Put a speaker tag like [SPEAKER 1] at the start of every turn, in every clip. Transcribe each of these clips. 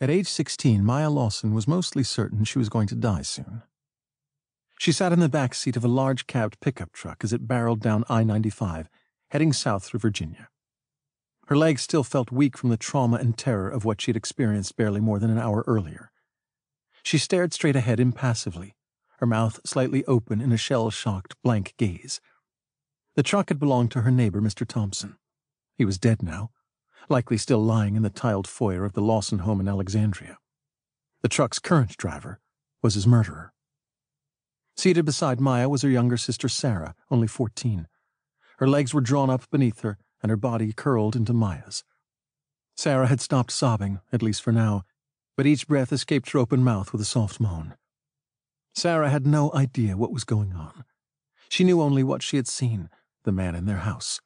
[SPEAKER 1] At age 16, Maya Lawson was mostly certain she was going to die soon. She sat in the back seat of a large-cabbed pickup truck as it barreled down I-95, heading south through Virginia. Her legs still felt weak from the trauma and terror of what she had experienced barely more than an hour earlier. She stared straight ahead impassively, her mouth slightly open in a shell-shocked, blank gaze. The truck had belonged to her neighbor, Mr. Thompson. He was dead now, likely still lying in the tiled foyer of the Lawson home in Alexandria. The truck's current driver was his murderer. Seated beside Maya was her younger sister Sarah, only 14. Her legs were drawn up beneath her, and her body curled into Maya's. Sarah had stopped sobbing, at least for now, but each breath escaped her open mouth with a soft moan. Sarah had no idea what was going on. She knew only what she had seen, the man in their house,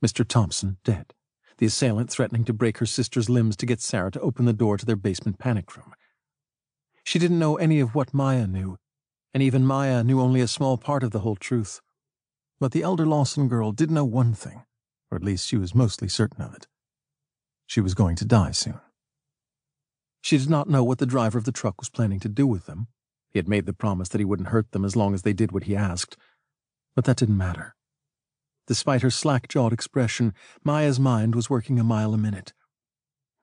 [SPEAKER 1] Mr. Thompson dead, the assailant threatening to break her sister's limbs to get Sarah to open the door to their basement panic room. She didn't know any of what Maya knew, and even Maya knew only a small part of the whole truth. But the elder Lawson girl did know one thing, or at least she was mostly certain of it. She was going to die soon. She did not know what the driver of the truck was planning to do with them. He had made the promise that he wouldn't hurt them as long as they did what he asked. But that didn't matter. Despite her slack-jawed expression, Maya's mind was working a mile a minute.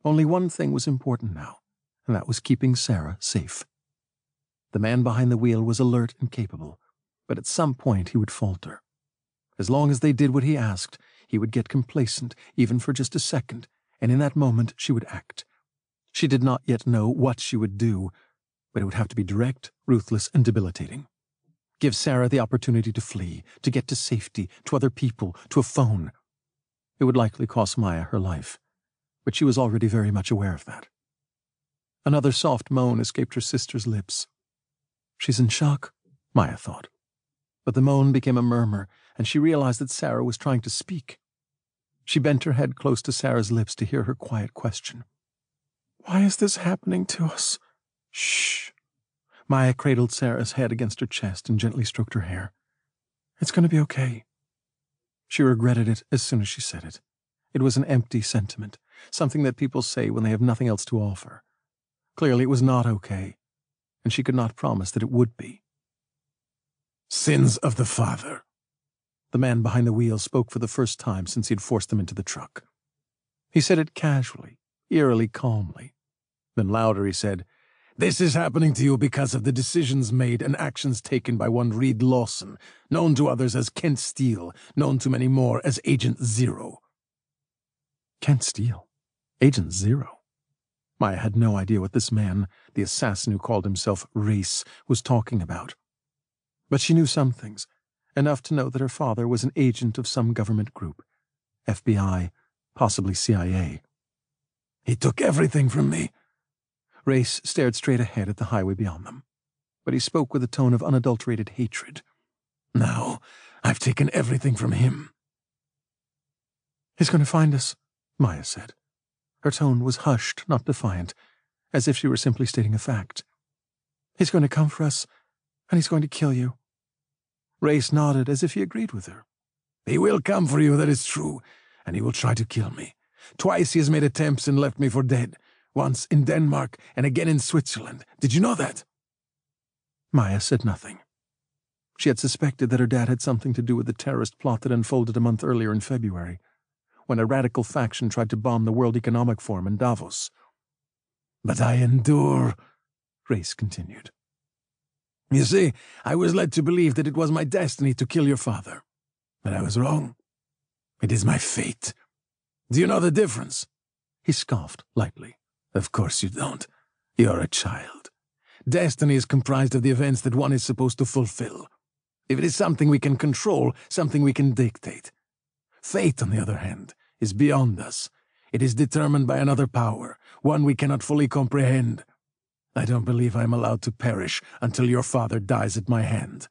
[SPEAKER 1] Only one thing was important now, and that was keeping Sarah safe. The man behind the wheel was alert and capable, but at some point he would falter. As long as they did what he asked, he would get complacent, even for just a second, and in that moment she would act. She did not yet know what she would do, but it would have to be direct, ruthless, and debilitating. Give Sarah the opportunity to flee, to get to safety, to other people, to a phone. It would likely cost Maya her life, but she was already very much aware of that. Another soft moan escaped her sister's lips. She's in shock, Maya thought. But the moan became a murmur, and she realized that Sarah was trying to speak. She bent her head close to Sarah's lips to hear her quiet question. "Why is this happening to us?" "Shh." Maya cradled Sarah's head against her chest and gently stroked her hair. "It's going to be okay." She regretted it as soon as she said it. It was an empty sentiment, something that people say when they have nothing else to offer. Clearly it was not okay, and she could not promise that it would be. "Sins of the father." The man behind the wheel spoke for the first time since he had forced them into the truck. He said it casually, eerily calmly. Then louder he said, "This is happening to you because of the decisions made and actions taken by one Reed Lawson, known to others as Kent Steele, known to many more as Agent Zero." Kent Steele? Agent Zero? Maya had no idea what this man, the assassin who called himself Race, was talking about. But she knew some things, enough to know that her father was an agent of some government group, FBI, possibly CIA. "He took everything from me." Race stared straight ahead at the highway beyond them, but he spoke with a tone of unadulterated hatred. "Now, I've taken everything from him." "He's going to find us," Maya said. Her tone was hushed, not defiant, as if she were simply stating a fact. "He's going to come for us, and he's going to kill you." Race nodded as if he agreed with her. "He will come for you, that is true, and he will try to kill me. Twice he has made attempts and left me for dead. Once in Denmark and again in Switzerland. Did you know that?" Maya said nothing. She had suspected that her dad had something to do with the terrorist plot that unfolded a month earlier in February, when a radical faction tried to bomb the World Economic Forum in Davos. "But I endure," Race continued. "You see, I was led to believe that it was my destiny to kill your father. But I was wrong. It is my fate. Do you know the difference?" He scoffed lightly. "Of course you don't. You're a child. Destiny is comprised of the events that one is supposed to fulfill. If it is something we can control, something we can dictate. Fate, on the other hand, is beyond us. It is determined by another power, one we cannot fully comprehend. I don't believe I am allowed to perish until your father dies at my hand."